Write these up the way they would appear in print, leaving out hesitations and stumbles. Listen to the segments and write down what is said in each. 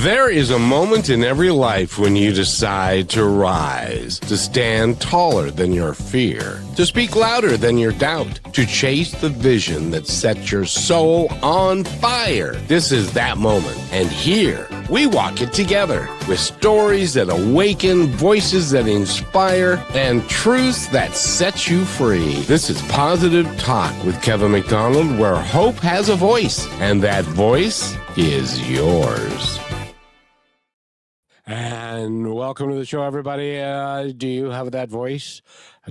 There is a moment in every life when you decide to rise, to stand taller than your fear, to speak louder than your doubt, to chase the vision that sets your soul on fire. This is that moment. And here, we walk it together with stories that awaken, voices that inspire, and truths that set you free. This is Positive Talk with Kevin McDonald, where hope has a voice, and that voice is yours. And welcome to the show, everybody. Do you have that voice?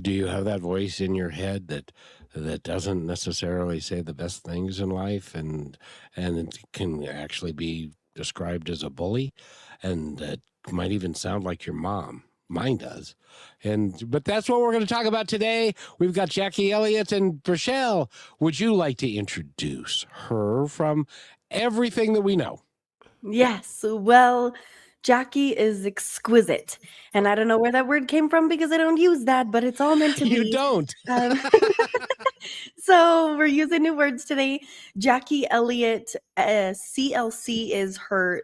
Do you have that voice in your head that doesn't necessarily say the best things in life, and it can actually be described as a bully, and that might even sound like your mom? Mine does. But that's what we're going to talk about today. We've got Jacquie Elliott and Rochelle. Would you like to introduce her from everything that we know? Yes. Well, Jacquie is exquisite. And I don't know where that word came from because I don't use that, but it's all meant to be. You don't. So we're using new words today. Jacquie Elliott, CLC is her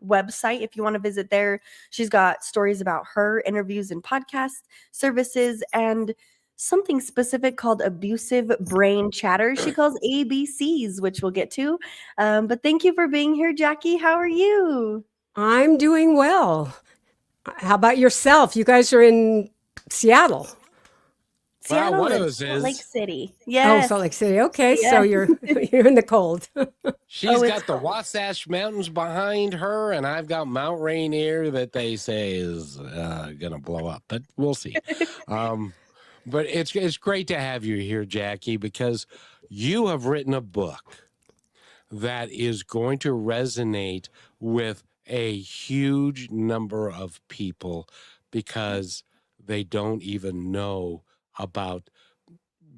website. If you want to visit there, she's got stories about her, interviews and podcast services, and something specific called Abusive Brain Chatter. She calls ABCs, which we'll get to. But thank you for being here, Jacquie. How are you? I'm doing well. How about yourself? You guys are in Seattle. Seattle, one of us is. Salt Lake City. Yes. Oh, Salt Lake City. Okay, Yeah. so you're in the cold. She's got the Wasatch Mountains behind her, and I've got Mount Rainier that they say is going to blow up, but we'll see. But it's great to have you here, Jacquie, because you have written a book that is going to resonate with a huge number of people because they don't even know about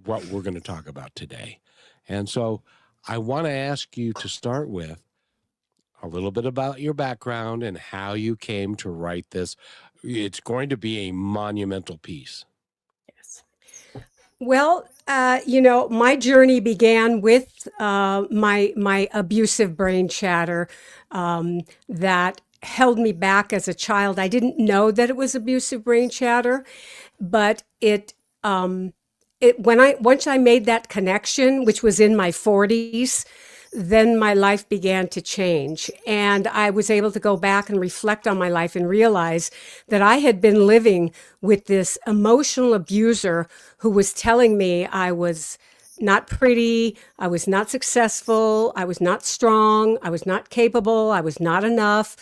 what we're going to talk about today. And so I want to ask you to start with a little bit about your background and how you came to write this. It's going to be a monumental piece. Yes. Well, my journey began with my abusive brain chatter that held me back as a child. I didn't know that it was abusive brain chatter, but once I made that connection, which was in my 40s, then my life began to change. And I was able to go back and reflect on my life and realize that I had been living with this emotional abuser who was telling me I was not pretty, I was not successful, I was not strong, I was not capable, I was not enough.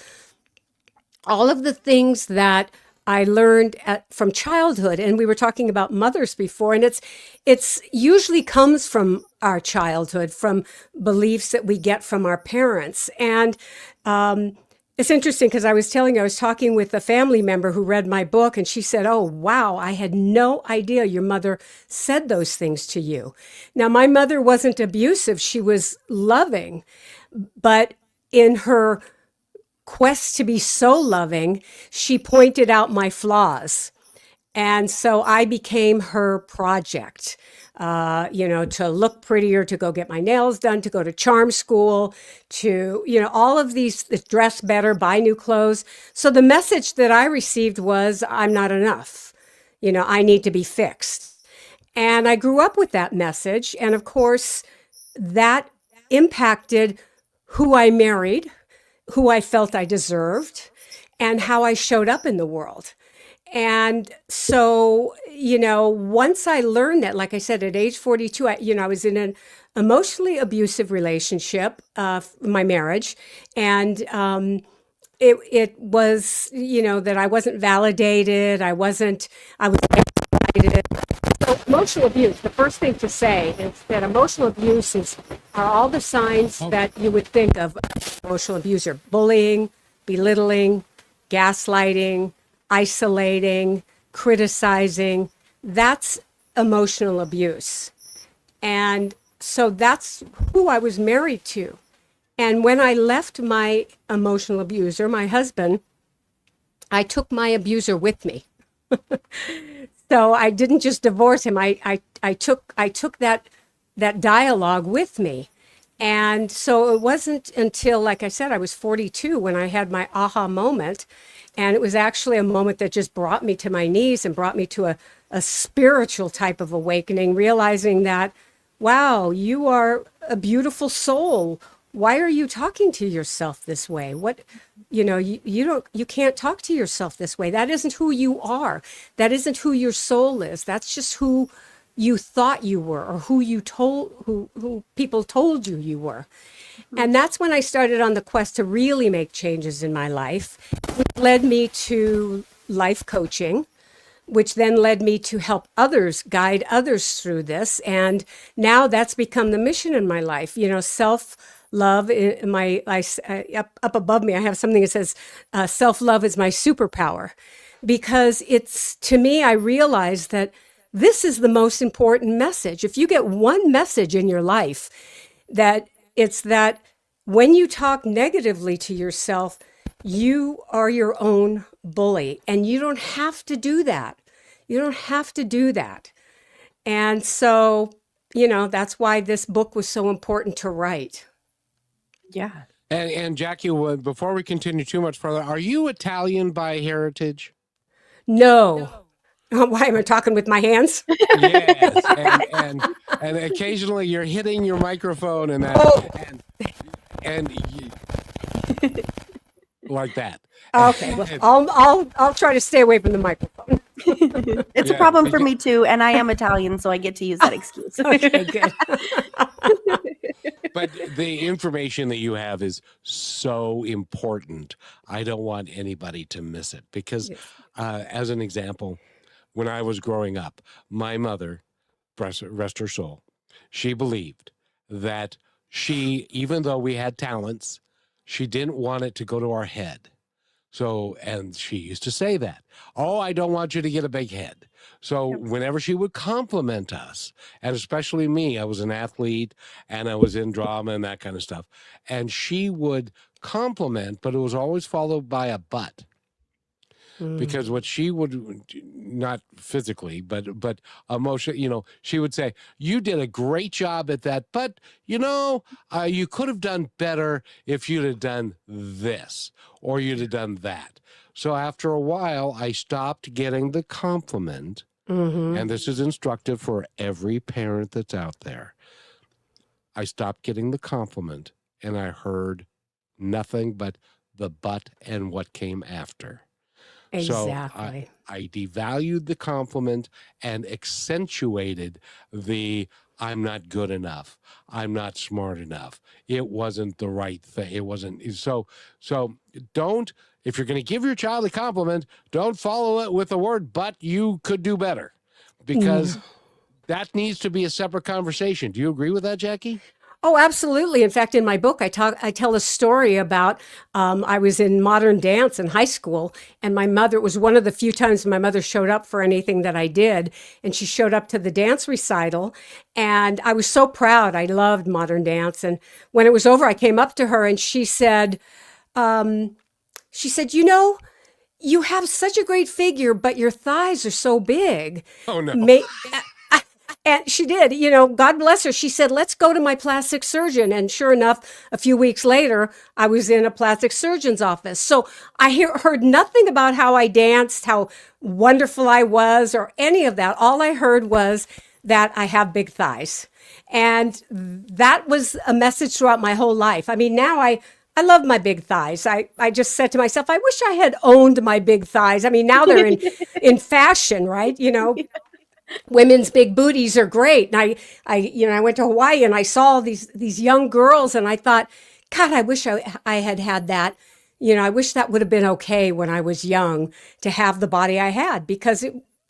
All of the things that I learned from childhood, and we were talking about mothers before, and it's usually comes from our childhood, from beliefs that we get from our parents. And it's interesting because I was talking with a family member who read my book, and she said, "Oh, wow, I had no idea your mother said those things to you." Now, my mother wasn't abusive. She was loving, but in her quest to be so loving, she pointed out my flaws. And so I became her project, to look prettier, to go get my nails done, to go to charm school, to, all of these, dress better, buy new clothes. So the message that I received was, I'm not enough. I need to be fixed. And I grew up with that message. And of course, that impacted who I married, who I felt I deserved, and how I showed up in the world. And so, once I learned that, like I said, at age 42, I was in an emotionally abusive relationship, my marriage, and it was, that I wasn't validated, I was validated. So emotional abuse, the first thing to say is that emotional abuse are all the signs that you would think of emotional abuser: bullying, belittling, gaslighting, isolating, criticizing. That's emotional abuse. And so that's who I was married to. And when I left my emotional abuser, my husband, I took my abuser with me. So I didn't just divorce him. I took that dialogue with me. And so it wasn't until, like I said, I was 42 when I had my aha moment. And it was actually a moment that just brought me to my knees and brought me to a spiritual type of awakening, realizing that, wow, you are a beautiful soul. Why are you talking to yourself this way? What, you can't talk to yourself this way. That isn't who you are. That isn't who your soul is. That's just who you thought you were, or who people told you were. And that's when I started on the quest to really make changes in my life, which led me to life coaching, which then led me to help others, guide others through this. And now that's become the mission in my life. Self love. Up above me, I have something that says, self love is my superpower, because it's, to me, I realize that this is the most important message. If you get one message in your life, that it's that when you talk negatively to yourself, you are your own bully, and you don't have to do that. You don't have to do that. And so, that's why this book was so important to write. Yeah. And Jackie, before we continue too much further, are you Italian by heritage? No. Why am I talking with my hands? Yes, and occasionally you're hitting your microphone and that, and like that. Okay, well, I'll try to stay away from the microphone. It's a problem for me too, and I am Italian, so I get to use that excuse. Okay, good. But the information that you have is so important. I don't want anybody to miss it, because, as an example, when I was growing up, my mother, rest her soul, she believed that even though we had talents, she didn't want it to go to our head. So, and she used to say that, oh, I don't want you to get a big head. So whenever she would compliment us, and especially me, I was an athlete and I was in drama and that kind of stuff, and she would compliment, but it was always followed by a but. Because what she would, not physically, but emotionally, she would say, you did a great job at that, but, you could have done better if you'd have done this, or you'd have done that. So after a while, I stopped getting the compliment, and this is instructive for every parent that's out there. I stopped getting the compliment, and I heard nothing but the but and what came after. Exactly. So I devalued the compliment and accentuated the I'm not good enough. I'm not smart enough. It wasn't the right thing. It wasn't. So don't, if you're going to give your child a compliment, don't follow it with the word, but you could do better, because that needs to be a separate conversation. Do you agree with that, Jackie? Oh, absolutely. In fact, in my book, I tell a story about I was in modern dance in high school, and my mother, it was one of the few times my mother showed up for anything that I did, and she showed up to the dance recital, and I was so proud. I loved modern dance, and when it was over, I came up to her, and she said, you have such a great figure, but your thighs are so big. Oh, no. And she did, God bless her. She said, let's go to my plastic surgeon. And sure enough, a few weeks later, I was in a plastic surgeon's office. So I heard nothing about how I danced, how wonderful I was, or any of that. All I heard was that I have big thighs. And that was a message throughout my whole life. I mean, now I love my big thighs. I just said to myself, I wish I had owned my big thighs. I mean, now they're in fashion, right? Women's big booties are great. And I went to Hawaii and I saw these young girls, and I thought, God, I wish I had that. I wish that would have been okay when I was young to have the body I had, because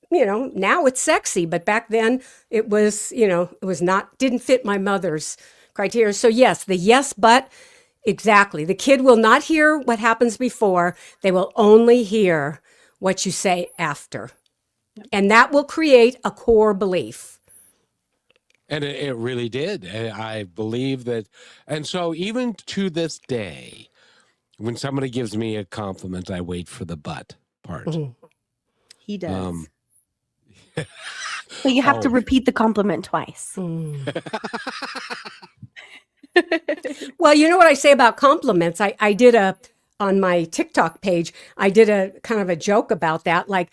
now it's sexy, but back then it was didn't fit my mother's criteria. So yes, but exactly. The kid will not hear what happens before. They will only hear what you say after. And that will create a core belief. And it really did. I believe that. And so even to this day, when somebody gives me a compliment, I wait for the but part. He does. But you have to repeat the compliment twice. Well, you know what I say about compliments? I did on my TikTok page, I did a kind of a joke about that. Like,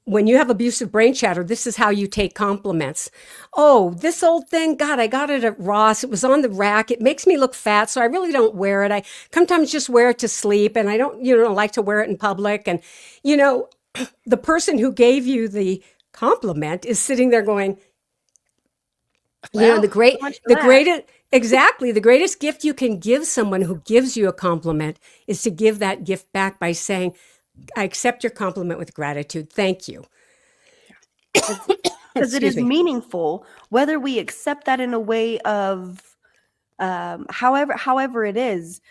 when you have abusive brain chatter, this is how you take compliments. Oh, this old thing, God, I got it at Ross. It was on the rack. It makes me look fat, so I really don't wear it. I sometimes just wear it to sleep, and I don't, like to wear it in public. And, you know, the person who gave you the compliment is sitting there going, Well, so much for the that. greatest, exactly, the greatest gift you can give someone who gives you a compliment is to give that gift back by saying, I accept your compliment with gratitude. Thank you. Because it Excuse is me. meaningful, whether we accept that in a way of however it is,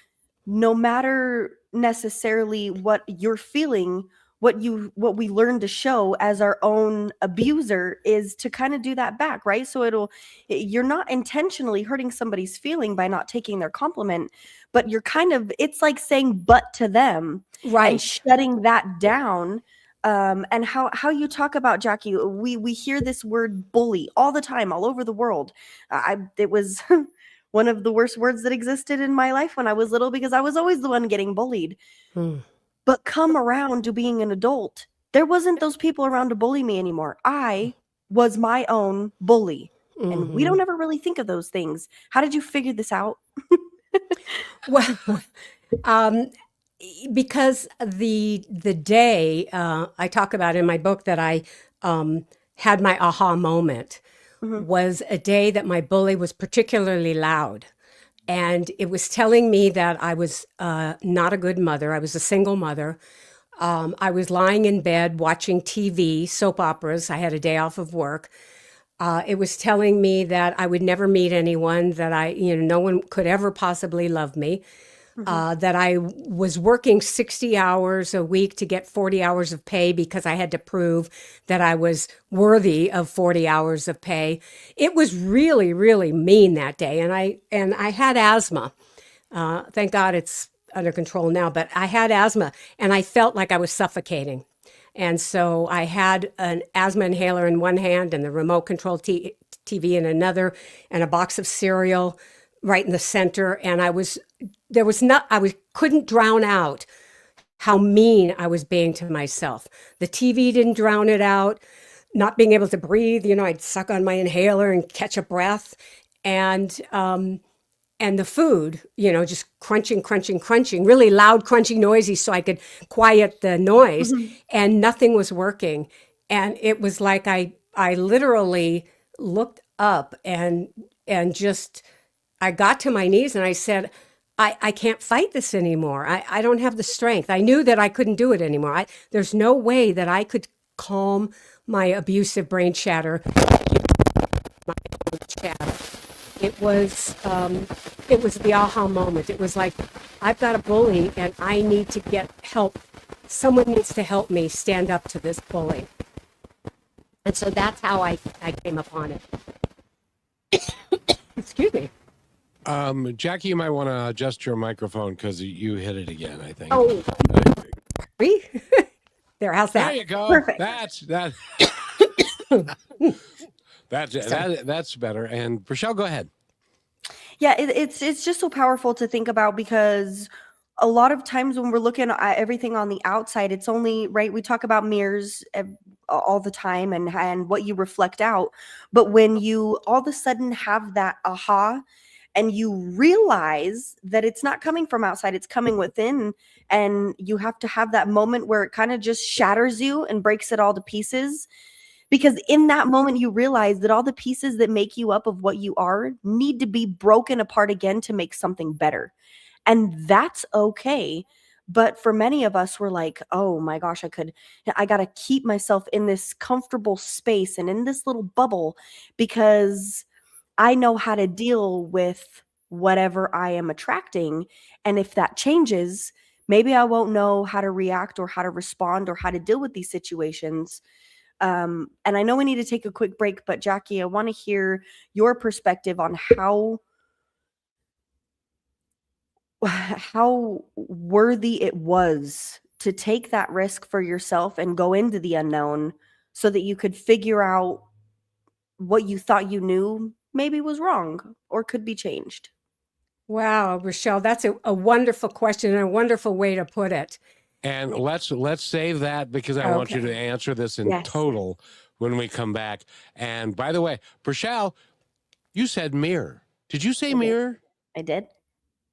no matter necessarily what you're feeling, what we learn to show as our own abuser is to kind of do that back, right? So you're not intentionally hurting somebody's feeling by not taking their compliment, but you're kind of, it's like saying but to them and Right. shutting that down. And how you talk about, Jackie, we hear this word bully all the time, all over the world. It was one of the worst words that existed in my life when I was little, because I was always the one getting bullied. Hmm. But come around to being an adult, there wasn't those people around to bully me anymore. I was my own bully. And we Hmm. don't ever really think of those things. How did you figure this out? Well, um, because the day I talk about in my book that I had my aha moment Mhm. was a day that my bully was particularly loud. And it was telling me that I was not a good mother. I was a single mother. I was lying in bed watching TV, soap operas. I had a day off of work. It was telling me that I would never meet anyone, that no one could ever possibly love me, Mhm. that I was working 60 hours a week to get 40 hours of pay because I had to prove that I was worthy of 40 hours of pay. It was really, really mean that day. And I had asthma. Thank God it's under control now, but I had asthma and I felt like I was suffocating. And so I had an asthma inhaler in one hand and the remote control TV in another, and a box of cereal right in the center. And couldn't drown out how mean I was being to myself. The TV didn't drown it out. Not being able to breathe, I'd suck on my inhaler and catch a breath. And the food, just crunching, crunching, crunching, really loud, crunchy, noisy, so I could quiet the noise. Mhm. And nothing was working. And it was like I literally looked up and just I got to my knees and I said, I can't fight this anymore. I don't have the strength. I knew that I couldn't do it anymore. There's no way that I could calm my abusive brain chatter. Chatter. It was the aha moment. It was like, I've got a bully and I need to get help. Someone needs to help me stand up to this bully. And so that's how I came upon it. Excuse me. Jackie, you might want to adjust your microphone because you hit it again, I think. Oh, there, how's There that? you go. Perfect. That's better. And Rochelle, go ahead. Yeah, it's just so powerful to think about, because a lot of times when we're looking at everything on the outside, it's only right. We talk about mirrors all the time, and what you reflect out. But when you all of a sudden have that aha, and you realize that it's not coming from outside, it's coming within, and you have to have that moment where it kind of just shatters you and breaks it all to pieces, because in that moment you realize that all the pieces that make you up of what you are need to be broken apart again to make something better. And that's okay. But for many of us, we're like, oh my gosh, I got to keep myself in this comfortable space and in this little bubble, because I know how to deal with whatever I am attracting. And if that changes, maybe I won't know how to react or how to respond or how to deal with these situations. And I know we need to take a quick break, but Jackie, I want to hear your perspective on how worthy it was to take that risk for yourself and go into the unknown so that you could figure out what you thought you knew maybe was wrong or could be changed. Wow, Rochelle, that's a wonderful question and a wonderful way to put it. And let's save that because I want you to Okay. answer this in Yes. total when we come back. And by the way, Rochelle, you said mirror. Did you say mirror? I did.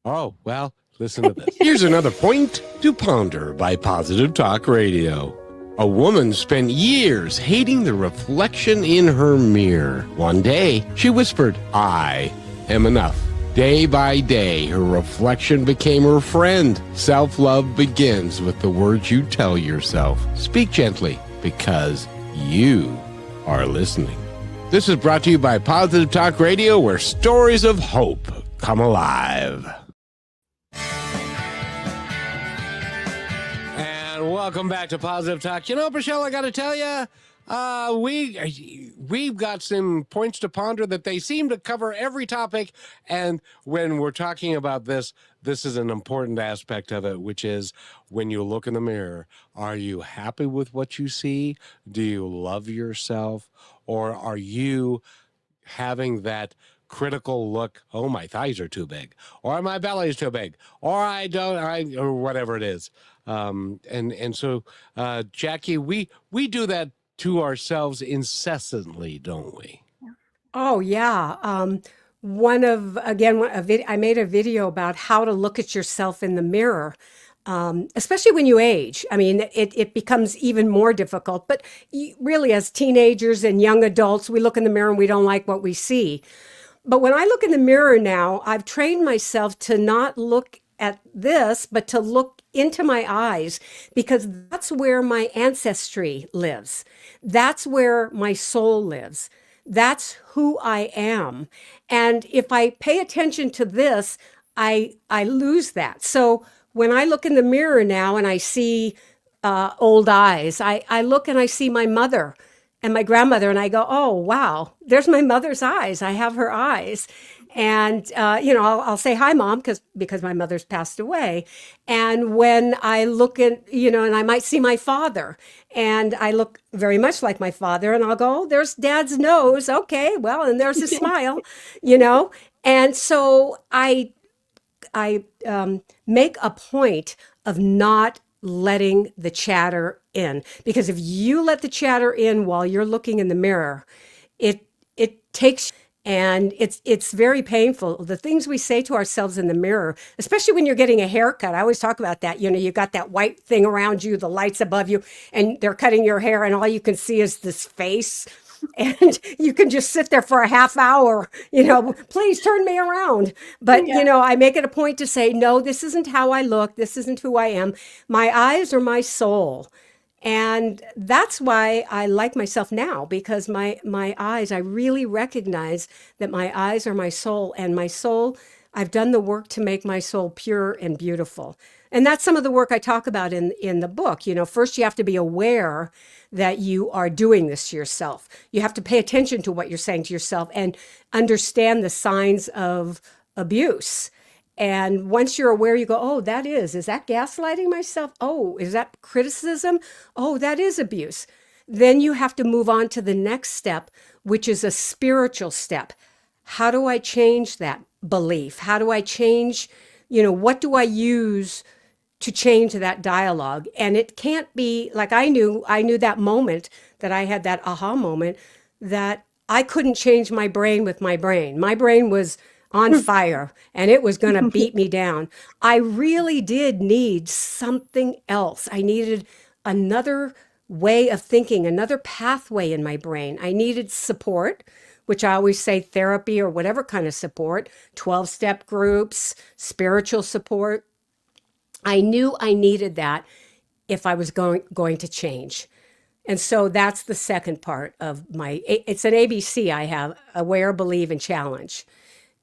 Oh, well, listen to this. Here's another point to ponder by Positive Talk Radio. A woman spent years hating the reflection in her mirror. One day, she whispered, "I am enough." Day by day, her reflection became her friend. Self-love begins with the words you tell yourself. Speak gently because you are listening. This is brought to you by Positive Talk Radio, where stories of hope come alive. And welcome back to Positive Talk. You know, Michelle, I got to tell you, we've got some points to ponder that they seem to cover every topic. And when we're talking about this is an important aspect of it, which is when you look in the mirror, are you happy with what you see? Do you love yourself? Or are you having that critical look, oh, my thighs are too big, or my belly is too big, or or whatever it is. And so, Jackie, we do that to ourselves incessantly, don't we? Oh, yeah. I made a video about how to look at yourself in the mirror, especially when you age. I mean, it becomes even more difficult. But really, as teenagers and young adults, we look in the mirror and we don't like what we see. But when I look in the mirror now, I've trained myself to not look at this, but to look into my eyes, because that's where my ancestry lives. That's where my soul lives. That's who I am. And if I pay attention to this, I lose that. So when I look in the mirror now and I see old eyes, I look and I see my mother and my grandmother, and I go, oh, wow, there's my mother's eyes. I have her eyes. And, I'll say, hi, Mom, because my mother's passed away. And when I look at, and I might see my father, and I look very much like my father, and I'll go, oh, there's Dad's nose. Okay, well, and there's his smile, And so I make a point of not letting the chatter in, because if you let the chatter in while you're looking in the mirror, it takes, and it's very painful. The things we say to ourselves in the mirror, especially when you're getting a haircut. I always talk about that. You got that white thing around you, the lights above you, and they're cutting your hair, and all you can see is this face. And you can just sit there for a half hour, please turn me around. But, I make it a point to say, no, this isn't how I look. This isn't who I am. My eyes are my soul. And that's why I like myself now, because my eyes, I really recognize that my eyes are my soul, and my soul, I've done the work to make my soul pure and beautiful. And that's some of the work I talk about in the book. First you have to be aware that you are doing this to yourself. You have to pay attention to what you're saying to yourself and understand the signs of abuse. And once you're aware, you go, oh, is that gaslighting myself? Oh, is that criticism? Oh, that is abuse. Then you have to move on to the next step, which is a spiritual step. How do I change that belief? How do I change, what do I use to change that dialogue? And it can't be like I knew that moment that I had that aha moment, that I couldn't change my brain with my brain. My brain was on fire and it was going to beat me down. I really did need something else. I needed another way of thinking, another pathway in my brain. I needed support, which I always say therapy or whatever kind of support, 12-step groups, spiritual support. I knew I needed that if I was going to change. And so that's the second part of it's an ABC I have: aware, believe, and challenge.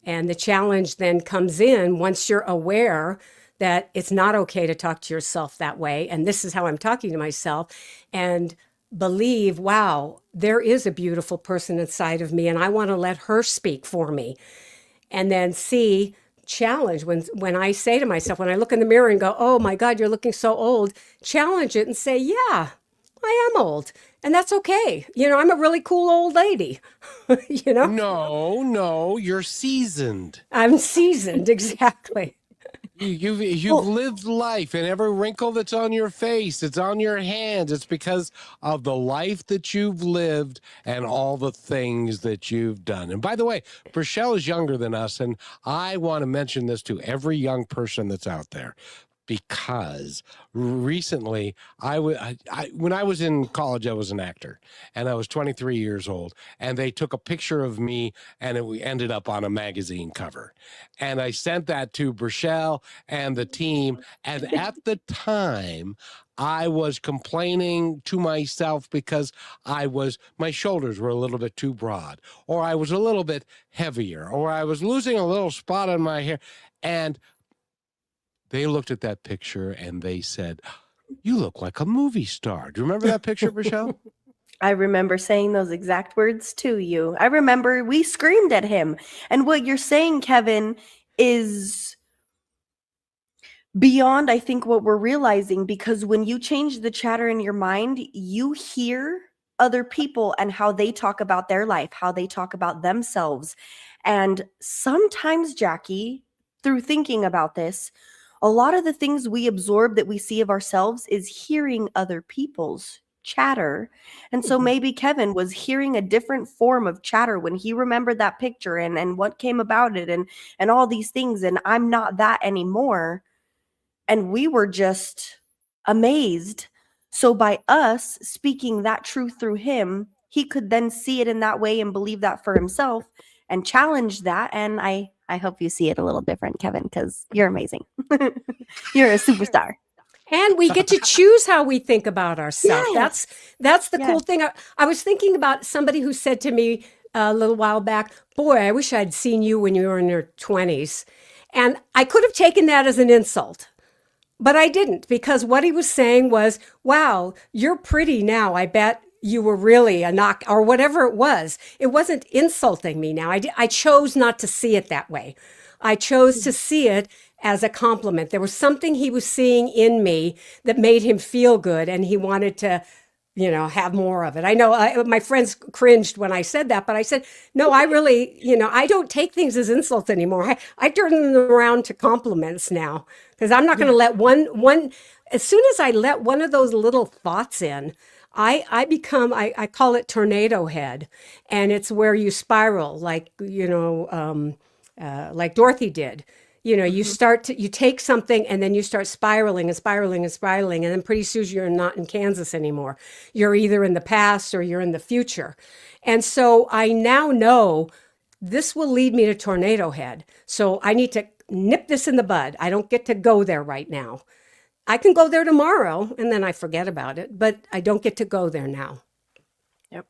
And the challenge then comes in once you're aware that it's not okay to talk to yourself that way. And this is how I'm talking to myself. And believe, wow, there is a beautiful person inside of me, and I want to let her speak for me. And then C, challenge. When I say to myself, when I look in the mirror and go, oh my God, you're looking so old, challenge it and say, yeah, I am old. And that's okay. I'm a really cool old lady, you know? No, you're seasoned. I'm seasoned, exactly. You've Well, lived life, and every wrinkle that's on your face, it's on your hands. It's because of the life that you've lived and all the things that you've done. And by the way, Rochelle is younger than us, and I want to mention this to every young person that's out there. Because recently, when I was in college, I was an actor, and I was 23 years old, and they took a picture of me, and it ended up on a magazine cover, and I sent that to Rochelle and the team, and at the time, I was complaining to myself because my shoulders were a little bit too broad, or I was a little bit heavier, or I was losing a little spot on my hair, and they looked at that picture and they said, "You look like a movie star." Do you remember that picture, Rochelle? I remember saying those exact words to you. I remember we screamed at him. And what you're saying, Kevin, is beyond, I think, what we're realizing, because when you change the chatter in your mind, you hear other people and how they talk about their life, how they talk about themselves. And sometimes, Jackie, through thinking about this, a lot of the things we absorb that we see of ourselves is hearing other people's chatter. And so maybe Kevin was hearing a different form of chatter when he remembered that picture and what came about it and all these things. And I'm not that anymore. And we were just amazed. So by us speaking that truth through him, he could then see it in that way and believe that for himself and challenge that. And I hope you see it a little different, Kevin, because you're amazing. You're a superstar. And we get to choose how we think about ourselves. Yes. That's the Yes. cool thing. I was thinking about somebody who said to me a little while back, "Boy, I wish I'd seen you when you were in your 20s." And I could have taken that as an insult. But I didn't, because what he was saying was, "Wow, you're pretty now. I bet you were really a knock," or whatever it was. It wasn't insulting me now. I chose not to see it that way. I chose to see it as a compliment. There was something he was seeing in me that made him feel good, and he wanted to, have more of it. I know my friends cringed when I said that, but I said, no, I really, I don't take things as insults anymore. I turn them around to compliments now, because I'm not going to let as soon as I let one of those little thoughts in, I become, I call it tornado head. And it's where you spiral like Dorothy did. You take something and then you start spiraling and spiraling and spiraling. And then pretty soon you're not in Kansas anymore. You're either in the past or you're in the future. And so I now know this will lead me to tornado head. So I need to nip this in the bud. I don't get to go there right now. I can go there tomorrow and then I forget about it, but I don't get to go there now. Yep.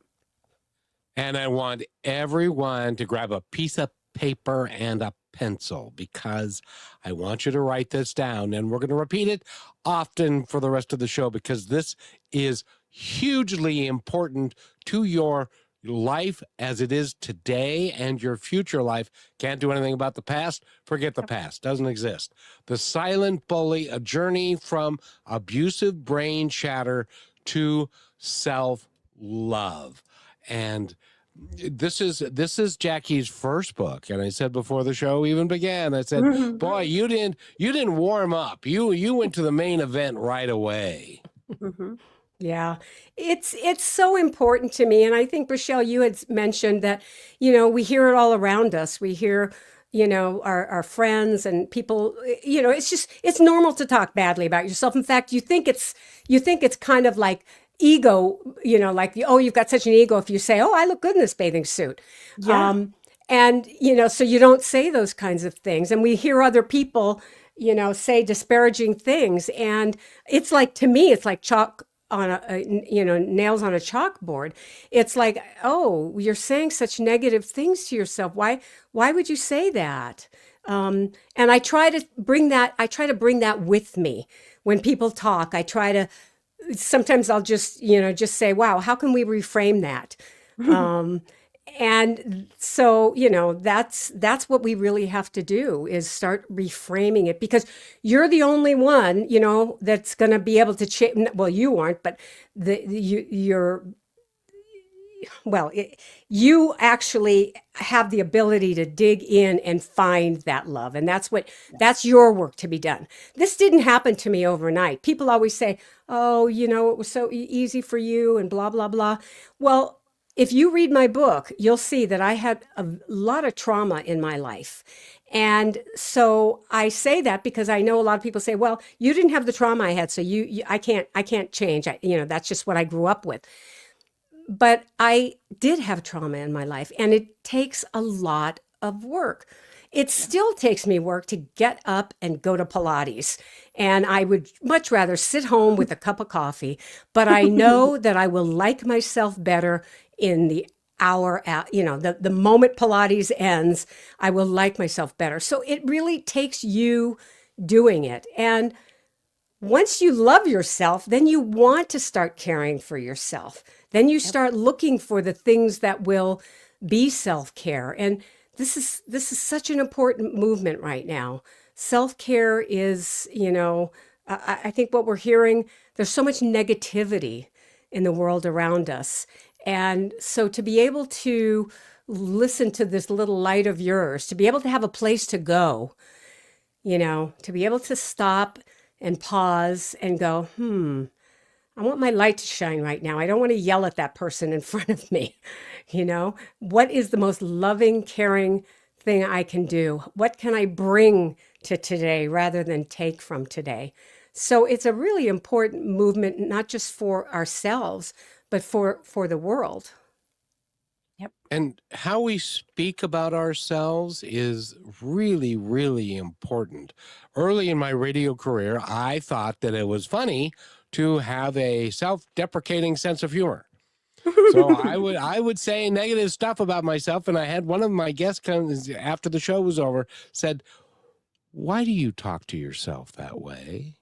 And I want everyone to grab a piece of paper and a pencil, because I want you to write this down, and we're going to repeat it often for the rest of the show, because this is hugely important to your life as it is today and your future life. Can't do anything about the past. Forget the past. Doesn't exist. The Silent Bully, a journey from abusive brain chatter to self-love. And this is Jackie's first book, and I said before the show even began, I said, "Boy, you didn't warm up. You went to the main event right away." Mm-hmm. Yeah, it's so important to me. And I think, Rochelle, you had mentioned that, we hear it all around us. We hear, our friends and people, it's normal to talk badly about yourself. In fact, you think it's kind of like ego, like, oh, you've got such an ego if you say, "Oh, I look good in this bathing suit." Yeah. And, so you don't say those kinds of things. And we hear other people, say disparaging things. And it's like, to me, it's like chalk on nails on a chalkboard. It's like, oh, you're saying such negative things to yourself. Why would you say that? And I try to bring that with me when people talk. Sometimes I'll just say, wow, how can we reframe that? And so, that's what we really have to do, is start reframing it, because you're the only one, that's going to be able to change. Well, you aren't, but your well, you actually have the ability to dig in and find that love. And that's your work to be done. This didn't happen to me overnight. People always say, oh, it was so easy for you and blah, blah, blah. Well, if you read my book, you'll see that I had a lot of trauma in my life. And so I say that because I know a lot of people say, well, you didn't have the trauma I had, so I can't change. That's just what I grew up with. But I did have trauma in my life, and it takes a lot of work. It still takes me work to get up and go to Pilates. And I would much rather sit home with a cup of coffee, but I know that I will like myself better in the hour, the moment Pilates ends, I will like myself better. So it really takes you doing it. And once you love yourself, then you want to start caring for yourself. Then you start looking for the things that will be self-care. And this is such an important movement right now. Self-care is, I think what we're hearing, there's so much negativity in the world around us. And so to be able to listen to this little light of yours, to be able to have a place to go, to be able to stop and pause and go, I want my light to shine right now. I don't want to yell at that person in front of me. What is the most loving, caring thing I can do? What can I bring to today rather than take from today? So it's a really important movement, not just for ourselves, but for the world. Yep. And how we speak about ourselves is really, really important. Early in my radio career, I thought that it was funny to have a self-deprecating sense of humor. So I would say negative stuff about myself. And I had one of my guests come after the show was over, said, why do you talk to yourself that way?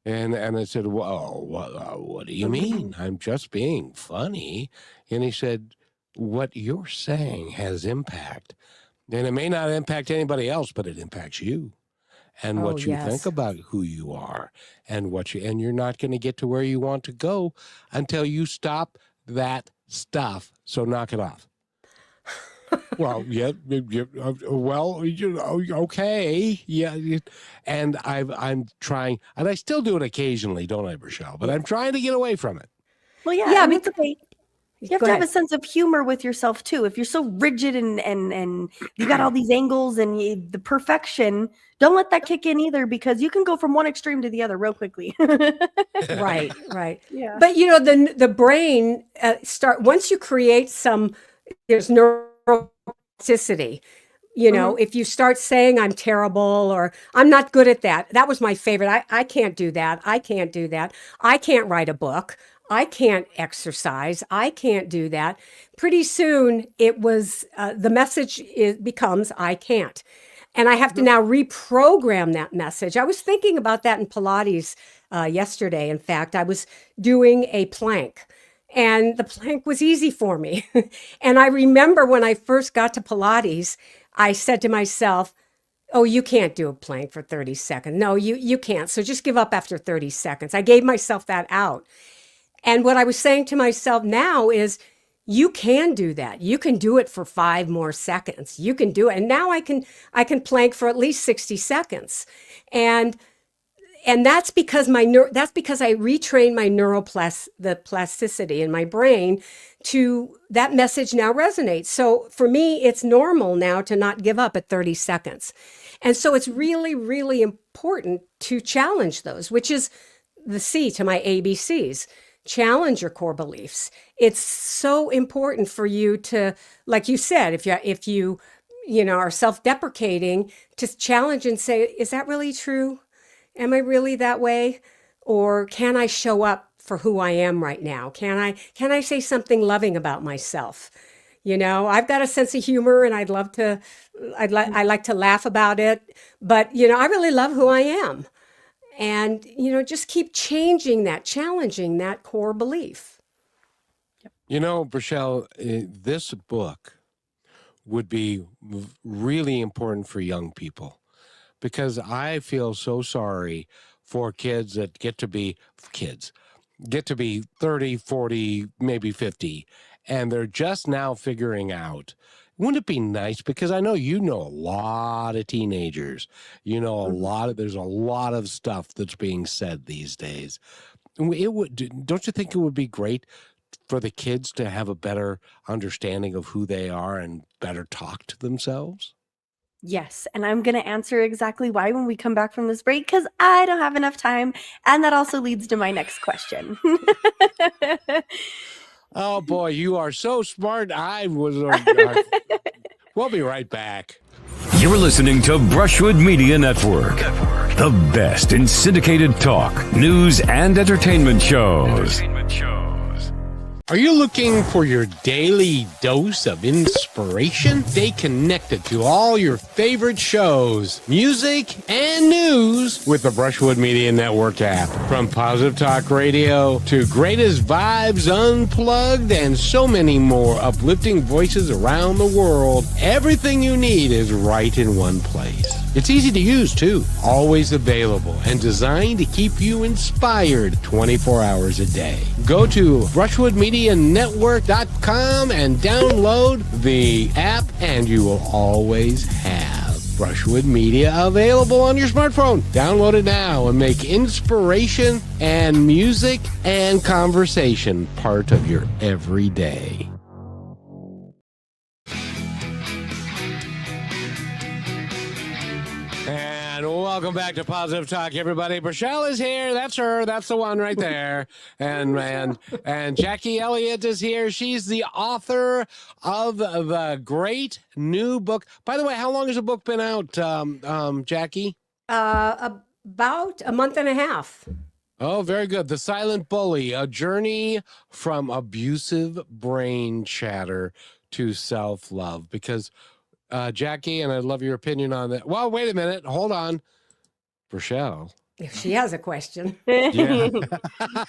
And I said, well, what do you mean? I'm just being funny. And he said, what you're saying has impact. And it may not impact anybody else, but it impacts you. And what you think about who you are and and you're not going to get to where you want to go until you stop that stuff. So knock it off. Well, okay. Yeah. And I'm trying, and I still do it occasionally, don't I, Rochelle? But I'm trying to get away from it. Well, yeah, and it's okay. You have to have a sense of humor with yourself too. If you're so rigid and you got all these angles and the perfection, don't let that kick in either, because you can go from one extreme to the other real quickly. Right. Yeah. But the brain once you create there's neuroplasticity. If you start saying I'm terrible or I'm not good at that. That was my favorite. I can't do that. I can't do that. I can't write a book. I can't exercise. I can't do that. Pretty soon it was, the message becomes, I can't. And I have to now reprogram that message. I was thinking about that in Pilates yesterday. In fact, I was doing a plank and the plank was easy for me. And I remember when I first got to Pilates, I said to myself, oh, you can't do a plank for 30 seconds. No, you can't. So just give up after 30 seconds. I gave myself that out. And what I was saying to myself now is, you can do that. You can do it for 5 more seconds. You can do it. And now I can plank for at least 60 seconds. And that's because that's because I retrained my the plasticity in my brain to that message now resonates. So for me, it's normal now to not give up at 30 seconds. And so it's really, really important to challenge those, which is the C to my ABCs. Challenge your core beliefs. It's so important for you to, like you said, if you are self-deprecating, to challenge and say, is that really true? Am I really that way? Or can I show up for who I am right now? Can I say something loving about myself? I've got a sense of humor and I like to laugh about it, but I really love who I am. And, just keep challenging that core belief. Rochelle, this book would be really important for young people, because I feel so sorry for kids that get to be kids, get to be 30, 40, maybe 50, and they're just now figuring out, wouldn't it be nice? Because I know you know a lot of teenagers, there's a lot of stuff that's being said these days. Don't you think it would be great for the kids to have a better understanding of who they are and better talk to themselves? Yes, and I'm going to answer exactly why when we come back from this break, because I don't have enough time. And that also leads to my next question. Oh, boy, you are so smart. We'll be right back. You're listening to Brushwood Media Network, the best in syndicated talk, news, and entertainment shows. Are you looking for your daily dose of inspiration? Stay connected to all your favorite shows, music, and news with the Brushwood Media Network app. From Positive Talk Radio to Greatest Vibes Unplugged and so many more uplifting voices around the world, everything you need is right in one place. It's easy to use, too. Always available and designed to keep you inspired 24 hours a day. Go to brushwoodmedianetwork.com and download the app, and you will always have Brushwood Media available on your smartphone. Download it now and make inspiration and music and conversation part of your everyday. And welcome back to Positive Talk, everybody. Brachelle is here. That's her. That's the one right there. And Jacquie Elliott is here. She's the author of the great new book. By the way, how long has the book been out, Jacquie? About a month and a half. Oh, very good. The Silent Bully, a journey from abusive brain chatter to self-love. Because Jacquie, and I'd love your opinion on that. Well, wait a minute. Hold on. Brachelle. If she has a question. Yeah.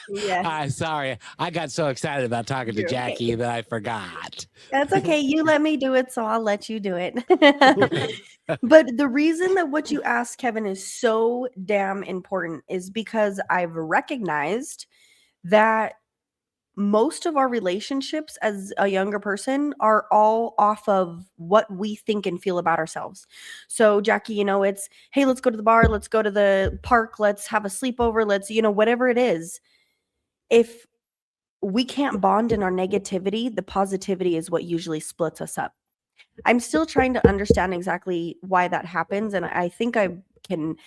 Yeah. Sorry. I got so excited about talking to Jacquie that I forgot. That's okay. You let me do it, so I'll let you do it. But the reason that what you asked, Kevin, is so damn important is because I've recognized that most of our relationships as a younger person are all off of what we think and feel about ourselves. So Jacquie, it's, hey, let's go to the bar, let's go to the park, let's have a sleepover, let's, whatever it is. If we can't bond in our negativity, the positivity is what usually splits us up. I'm still trying to understand exactly why that happens. And I think I can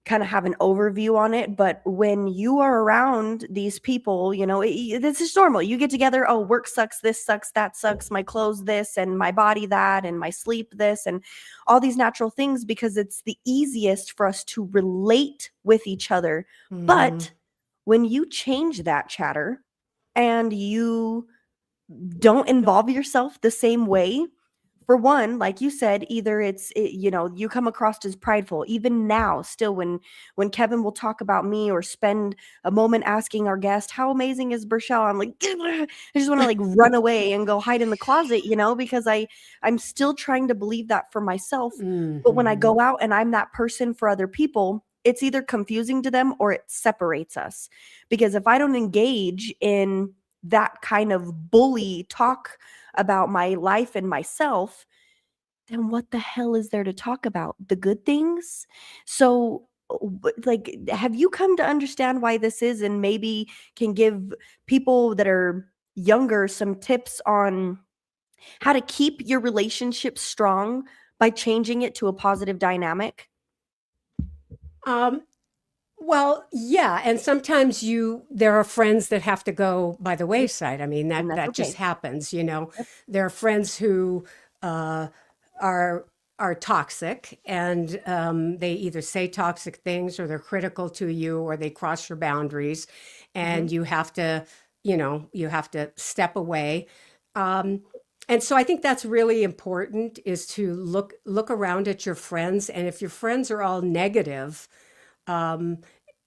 kind of have an overview on it, but when you are around these people, this is normal. You get together, oh, work sucks, this sucks, that sucks, my clothes this, and my body that, and my sleep this, and all these natural things, because it's the easiest for us to relate with each other. Mm-hmm. But when you change that chatter and you don't involve yourself the same way, for one, like you said, either you come across as prideful. Even now, still, when Kevin will talk about me or spend a moment asking our guest, how amazing is Brachelle? I'm like, I just want to run away and go hide in the closet, because I'm still trying to believe that for myself. Mm-hmm. But when I go out and I'm that person for other people, it's either confusing to them or it separates us. Because if I don't engage in that kind of bully talk about my life and myself, then what the hell is there to talk about? The good things? So have you come to understand why this is, and maybe can give people that are younger some tips on how to keep your relationship strong by changing it to a positive dynamic? Well, yeah. And sometimes there are friends that have to go by the wayside. I mean, that okay. Just happens, Yep. There are friends who are toxic, and they either say toxic things, or they're critical to you, or they cross your boundaries, and mm-hmm. you have to step away. And so I think that's really important, is to look around at your friends. And if your friends are all negative,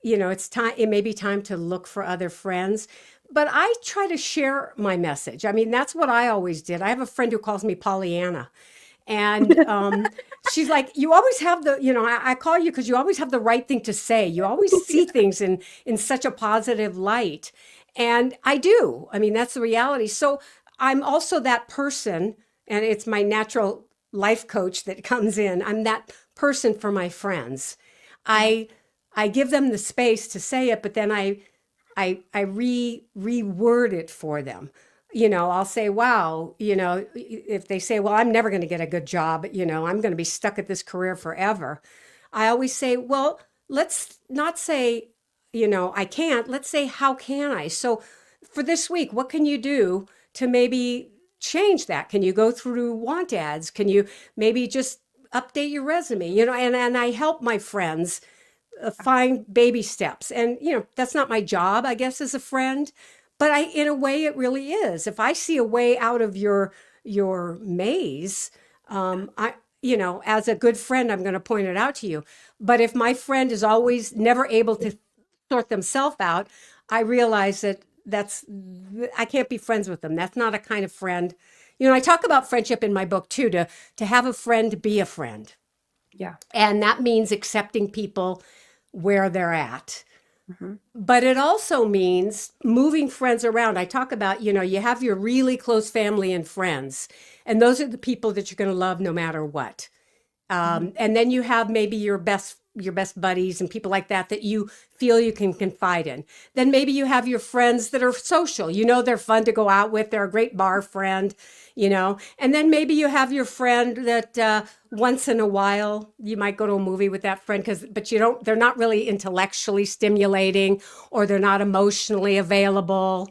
it's time. It may be time to look for other friends, but I try to share my message. I mean, that's what I always did. I have a friend who calls me Pollyanna, And she's like, you always have the, I call you because you always have the right thing to say. You always see things in such a positive light. And I do. I mean, that's the reality. So I'm also that person, and it's my natural life coach that comes in. I'm that person for my friends. I give them the space to say it, but then I reword it for them. I'll say, wow, if they say, well, I'm never going to get a good job, I'm going to be stuck at this career forever. I always say, well, let's not say, I can't. Let's say, how can I? So for this week, what can you do to maybe change that? Can you go through want ads? Can you maybe just update your resume? And I help my friends find baby steps. And, that's not my job, I guess, as a friend. But in a way, it really is. If I see a way out of your maze, as a good friend, I'm going to point it out to you. But if my friend is always never able to sort themselves out, I realize that I can't be friends with them. That's not a kind of friend. I talk about friendship in my book too, to have a friend, be a friend. Yeah. And that means accepting people where they're at. But it also means moving friends around. I talk about, you have your really close family and friends, and those are the people that you're going to love no matter what. And then you have maybe your best buddies and people like that you feel you can confide in. Then maybe you have your friends that are social. They're fun to go out with. They're a great bar friend, And then maybe you have your friend that once in a while you might go to a movie with that friend but they're not really intellectually stimulating, or they're not emotionally available.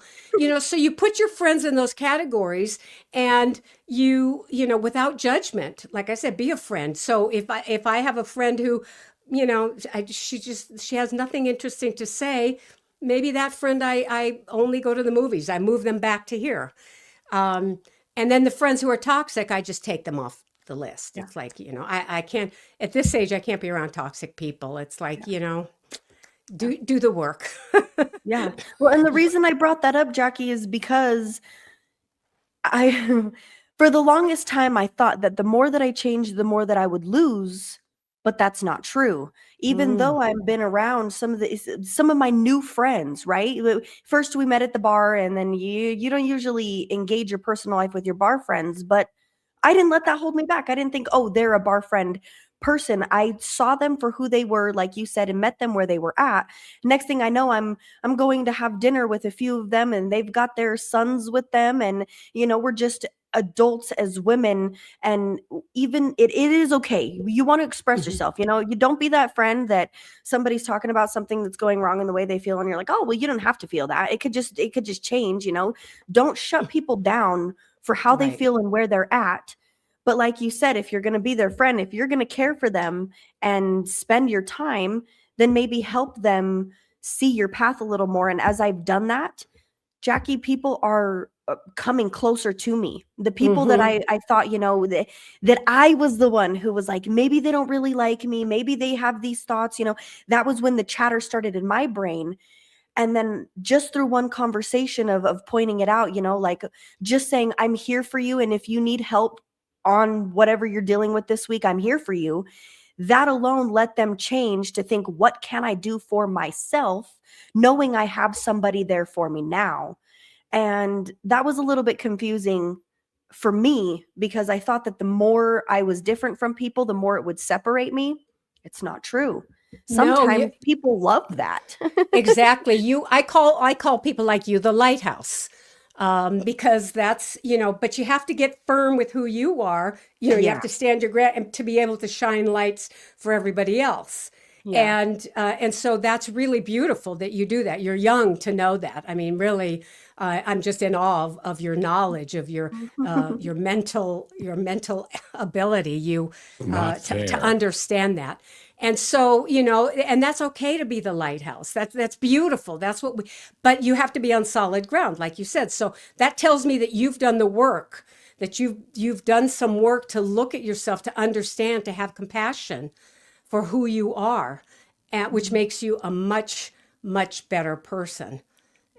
So you put your friends in those categories, and you without judgment, like I said, be a friend. So if I have a friend who, she has nothing interesting to say, maybe that friend, I only go to the movies. I move them back to here. And then the friends who are toxic, I just take them off the list. Yeah. It's like, I can't, at this age, I can't be around toxic people. It's like, do the work. Yeah. Well, and the reason I brought that up, Jackie, is because for the longest time, I thought that the more that I changed, the more that I would lose. But that's not true. Even though I've been around some of my new friends, right? First we met at the bar, and then you don't usually engage your personal life with your bar friends, but I didn't let that hold me back. I didn't think, oh, they're a bar friend person. I saw them for who they were, like you said, and met them where they were at. Next thing I know, I'm going to have dinner with a few of them, and they've got their sons with them, and we're just adults as women. And even it is okay. You want to express yourself, you don't be that friend that somebody's talking about something that's going wrong in the way they feel, and you're like, oh, well, you don't have to feel that. It could just change. Don't shut people down for how they feel and where they're at. But like you said, if you're going to be their friend, if you're going to care for them and spend your time, then maybe help them see your path a little more. And as I've done that, Jackie, people are coming closer to me. The people that I thought, that I was the one who was like, maybe they don't really like me. Maybe they have these thoughts, that was when the chatter started in my brain. And then just through one conversation of pointing it out, like just saying, I'm here for you. And if you need help on whatever you're dealing with this week, I'm here for you. That alone let them change to think, what can I do for myself, knowing I have somebody there for me now? And that was a little bit confusing for me, because I thought that the more I was different from people, the more it would separate me. It's not true. Sometimes people love that. Exactly. I call people like you the lighthouse. Because that's, but you have to get firm with who you are. You have to stand your ground and to be able to shine lights for everybody else. Yeah. And so that's really beautiful that you do that. You're young to know that. I mean, really, I'm just in awe of your knowledge, of your mental ability, to understand that. And so, and that's okay to be the lighthouse. That's beautiful. That's but you have to be on solid ground, like you said. So that tells me that you've done the work, that you've done some work to look at yourself, to understand, to have compassion for who you are, which makes you a much, much better person.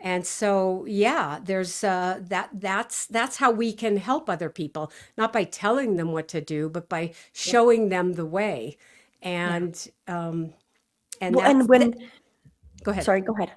And so, yeah, there's that's how we can help other people, not by telling them what to do, but by showing them the way. Yeah. And Well, and go ahead. sorry, go ahead.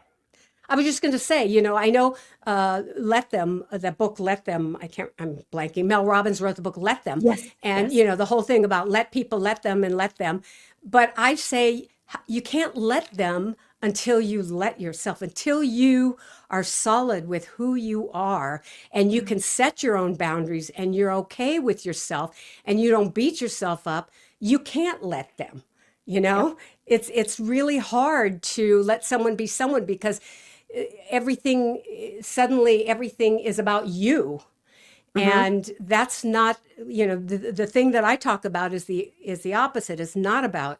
I was just going to say, I know Let Them, the book Let Them, I'm blanking. Mel Robbins wrote the book Let Them. Yes. And, Yes. the whole thing about let people let them and let them. But I say you can't let them until you let yourself, until you are solid with who you are and you can set your own boundaries and you're okay with yourself and you don't beat yourself up. You can't let them. It's really hard to let someone be someone because everything is about you. And that's not, the thing that I talk about is the opposite. It's not about,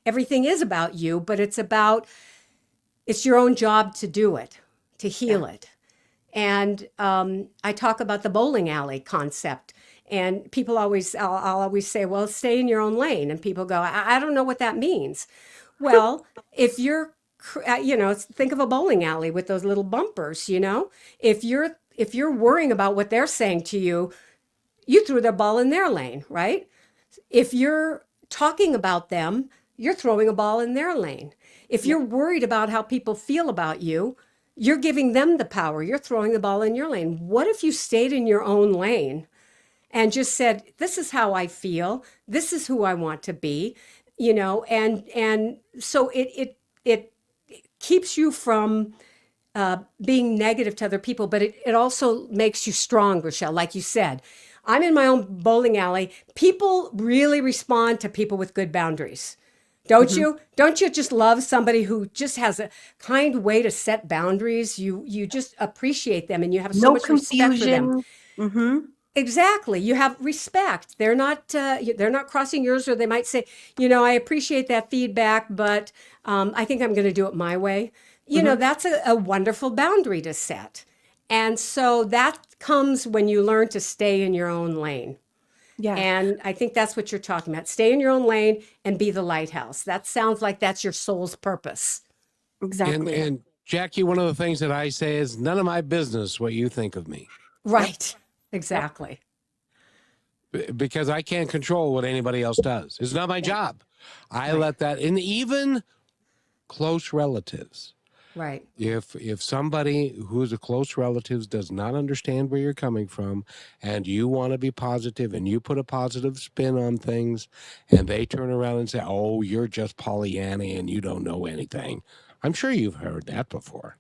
everything is about you, but it's your own job to do it, to heal it. And I talk about the bowling alley concept. And people I'll always say, well, stay in your own lane. And people go, I don't know what that means. Well, if you're, think of a bowling alley with those little bumpers, if you're worrying about what they're saying to you, you threw their ball in their lane, right? If you're talking about them, you're throwing a ball in their lane. If you're worried about how people feel about you, you're giving them the power. You're throwing the ball in your lane. What if you stayed in your own lane and just said, this is how I feel. This is who I want to be, and so it keeps you from being negative to other people, but it also makes you strong, Rochelle. Like you said, I'm in my own bowling alley. People really respond to people with good boundaries. Don't you? Don't you just love somebody who just has a kind way to set boundaries? You just appreciate them and you have so much respect for them. Mm-hmm. Exactly. You have respect. They're not crossing yours, or they might say, I appreciate that feedback, but I think I'm going to do it my way. That's a wonderful boundary to set. And so that comes when you learn to stay in your own lane. Yeah. And I think that's what you're talking about. Stay in your own lane and be the lighthouse. That sounds like that's your soul's purpose. Exactly. And Jackie, one of the things that I say is none of my business what you think of me. Right. Exactly. Because I can't control what anybody else does. It's not my job. I let that in, even close relatives. Right. If somebody who's a close relative does not understand where you're coming from and you want to be positive and you put a positive spin on things and they turn around and say, oh, you're just Pollyanna and you don't know anything. I'm sure you've heard that before.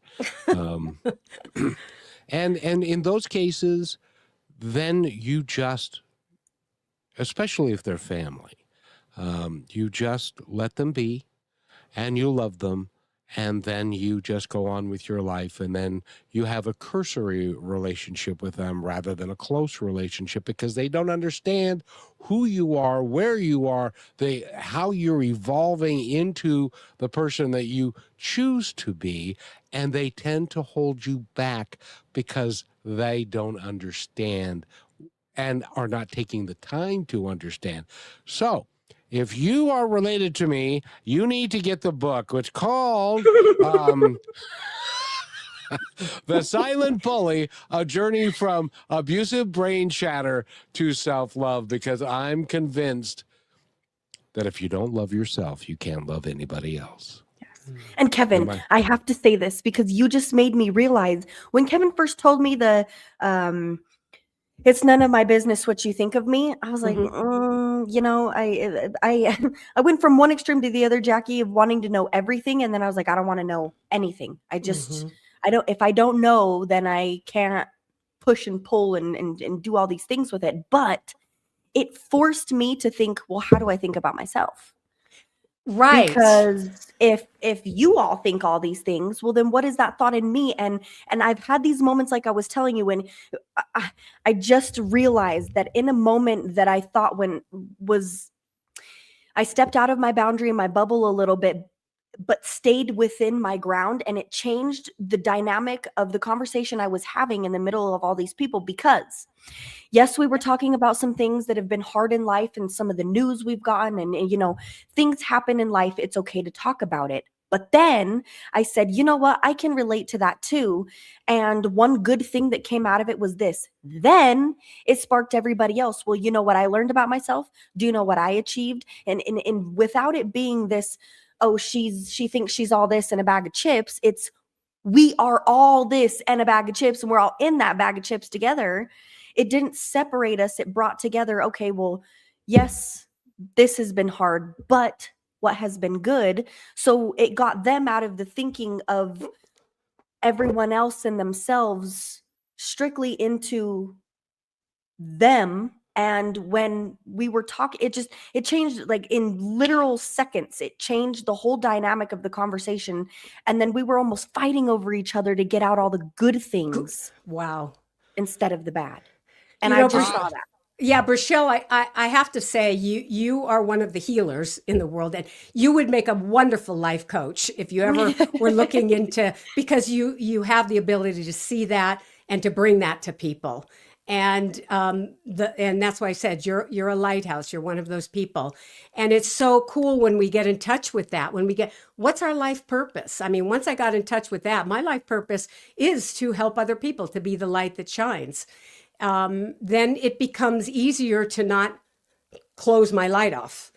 And in those cases, then you just, especially if they're family, you just let them be and you love them. And then you just go on with your life, and then you have a cursory relationship with them rather than a close relationship because they don't understand who you are, where you are, how you're evolving into the person that you choose to be, and they tend to hold you back because they don't understand and are not taking the time to understand. So, if you are related to me, you need to get the book, which called The Silent Bully, A Journey from Abusive Brain Chatter to Self-Love, because I'm convinced that if you don't love yourself, you can't love anybody else. And Kevin, I have to say this because you just made me realize when Kevin first told me it's none of my business what you think of me. I was like, I went from one extreme to the other, Jackie, of wanting to know everything. And then I was like, I don't want to know anything. If I don't know, then I can't push and pull and do all these things with it. But it forced me to think, well, how do I think about myself? Right. Because if you all think all these things, well, then what is that thought in me? And I've had these moments, like I was telling you, when I just realized that in a moment that I thought I stepped out of my boundary and my bubble a little bit, but stayed within my ground, and it changed the dynamic of the conversation I was having in the middle of all these people. Because yes, we were talking about some things that have been hard in life and some of the news we've gotten, and things happen in life. It's okay to talk about it. But then I said, you know what? I can relate to that too. And one good thing that came out of it was this. Then it sparked everybody else. Well, you know what I learned about myself? Do you know what I achieved? And without it being this, oh, she thinks she's all this in a bag of chips. It's we are all this and a bag of chips, and we're all in that bag of chips together. It didn't separate us. It brought together, okay, well, yes, this has been hard, but what has been good. So it got them out of the thinking of everyone else and themselves strictly into them. And when we were talking, it changed like in literal seconds. It changed the whole dynamic of the conversation. And then we were almost fighting over each other to get out all the good things. Wow. Instead of the bad. And You know, I just saw that. Yeah, Brichelle, I have to say you are one of the healers in the world, and you would make a wonderful life coach if you ever were looking into, because you have the ability to see that and to bring that to people. And and that's why I said you're a lighthouse. You're one of those people, and it's so cool when we get in touch with that. When we get, what's our life purpose? I mean, once I got in touch with that, my life purpose is to help other people, to be the light that shines. Then it becomes easier to not close my light off,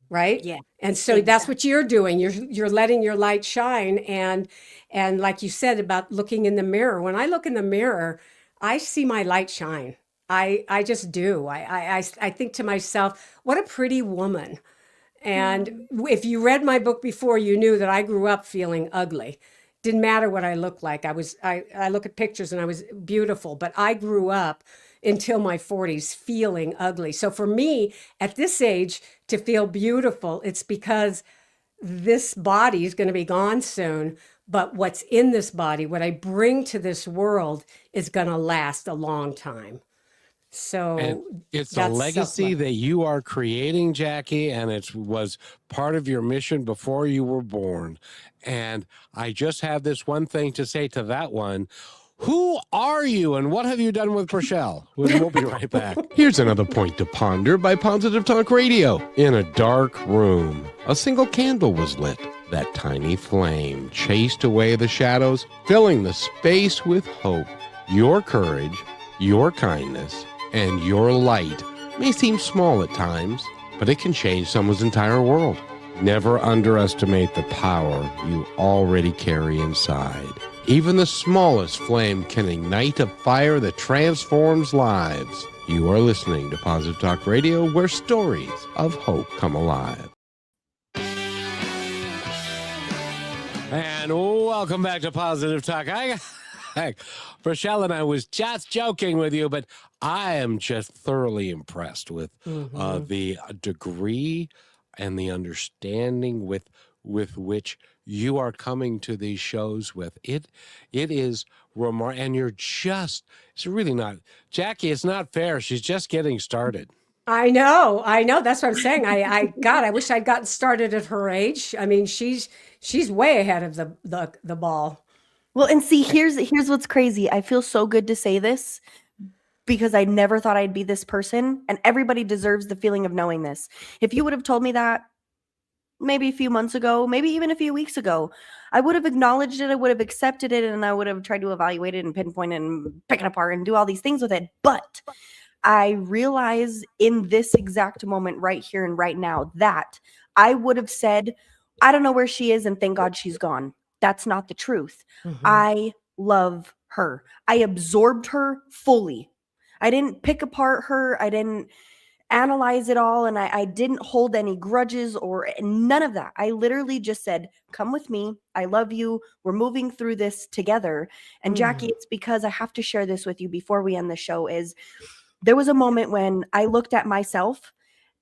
right? Yeah. And so that's what you're doing. You're letting your light shine, and like you said about looking in the mirror. When I look in the mirror, I see my light shine. I just do. I think to myself, what a pretty woman. And if you read my book before, you knew that I grew up feeling ugly. Didn't matter what I looked like. I look at pictures and I was beautiful, but I grew up until my 40s feeling ugly. So for me at this age to feel beautiful, it's because this body is going to be gone soon, but what's in this body, what I bring to this world, is going to last a long time. So and it's a legacy that you are creating, Jackie, and it was part of your mission before you were born. And I just have this one thing to say to that one. Who are you and what have you done with Brichelle? We'll be right back. Here's another point to ponder by Positive Talk Radio. In a dark room, a single candle was lit. That tiny flame chased away the shadows, filling the space with hope. Your courage, your kindness, and your light may seem small at times, but it can change someone's entire world. Never underestimate the power you already carry inside. Even the smallest flame can ignite a fire that transforms lives. You are listening to Positive Talk Radio, where stories of hope come alive. And welcome back to Positive Talk. Brichelle and I was just joking with you, but I am just thoroughly impressed with the degree and the understanding with which you are coming to these shows with. It is remarkable, and it's really not, Jackie, it's not fair. She's just getting started. I know. That's what I'm saying. I wish I'd gotten started at her age. I mean, she's way ahead of the ball. Well, and see, here's what's crazy. I feel so good to say this because I never thought I'd be this person, and everybody deserves the feeling of knowing this. If you would have told me that maybe a few months ago, maybe even a few weeks ago, I would have acknowledged it, I would have accepted it, and I would have tried to evaluate it and pinpoint it and pick it apart and do all these things with it. But I realize in this exact moment right here and right now that I would have said, I don't know where she is, and thank God she's gone. That's not the truth. I love her. I absorbed her fully. I didn't pick apart her. I didn't analyze it all. And I didn't hold any grudges or none of that. I literally just said, come with me. I love you. We're moving through this together. And Jackie, it's because I have to share this with you before we end the show. Is there was a moment when I looked at myself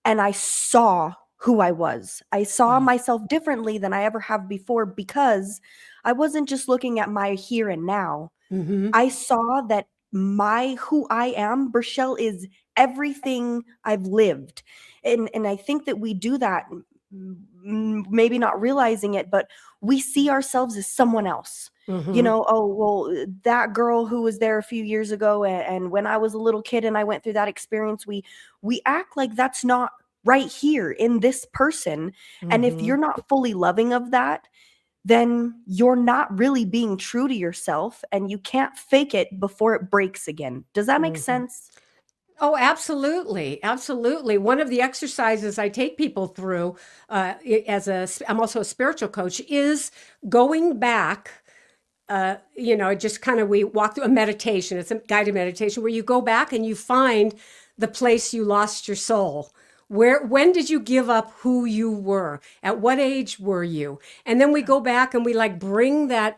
and I saw who I was. I saw myself differently than I ever have before, because I wasn't just looking at my here and now. I saw that who I am, Brichelle, is everything I've lived. And I think that we do that, maybe not realizing it, but we see ourselves as someone else. You know, oh, well, that girl who was there a few years ago, and when I was a little kid and I went through that experience, we act like that's not right here in this person. And if you're not fully loving of that, then you're not really being true to yourself, and you can't fake it before it breaks again. Does that make sense? Oh, absolutely. Absolutely. One of the exercises I take people through I'm also a spiritual coach, is going back. Just kind of, we walk through a meditation. It's a guided meditation where you go back and you find the place you lost your soul. When did you give up who you were? At what age were you? And then we go back and we like bring that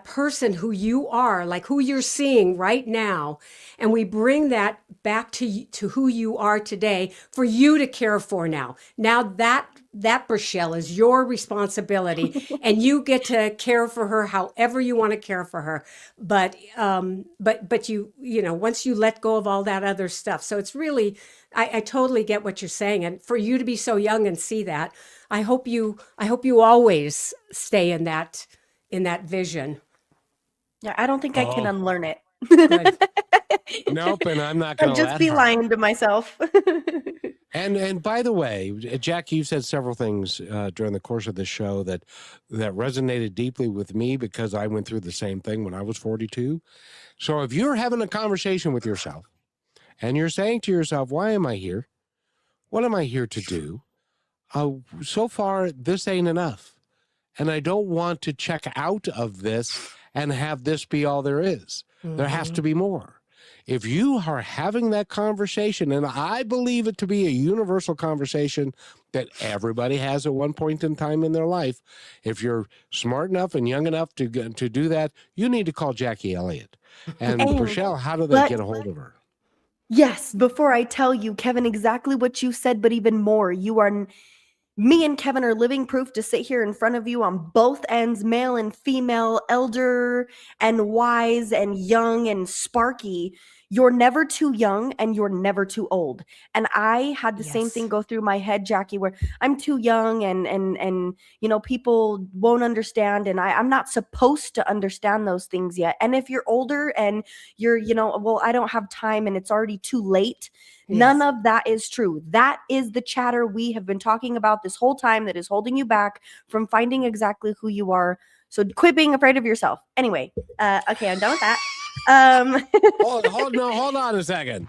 person who you are, like who you're seeing right now, and we bring that back to who you are today for you to care for now. Now that Rochelle is your responsibility, and you get to care for her however you want to care for her. But once you let go of all that other stuff, so it's really, I totally get what you're saying, and for you to be so young and see that, I hope you always stay in that vision. Yeah, I don't think I can unlearn it. Good. Nope, and I'm not going I'd to just be lying to myself. And by the way, Jackie, you said several things during the course of this show that resonated deeply with me, because I went through the same thing when I was 42. So if you're having a conversation with yourself and you're saying to yourself, why am I here? What am I here to do? So far, this ain't enough. And I don't want to check out of this and have this be all there is. There has to be more. If you are having that conversation, and I believe it to be a universal conversation that everybody has at one point in time in their life, if you're smart enough and young enough to do that, you need to call Jacquie Elliott. And Rochelle, how do they get a hold of her? Yes, before I tell you, Kevin, exactly what you said, but even more, me and Kevin are living proof to sit here in front of you on both ends, male and female, elder and wise and young and sparky. You're never too young and you're never too old. And I had the same thing go through my head, Jackie, where I'm too young and people won't understand, and I'm not supposed to understand those things yet. And if you're older and you're, I don't have time and it's already too late, none of that is true. That is the chatter we have been talking about this whole time that is holding you back from finding exactly who you are. So quit being afraid of yourself. Anyway, okay, I'm done with that. Hold on a second.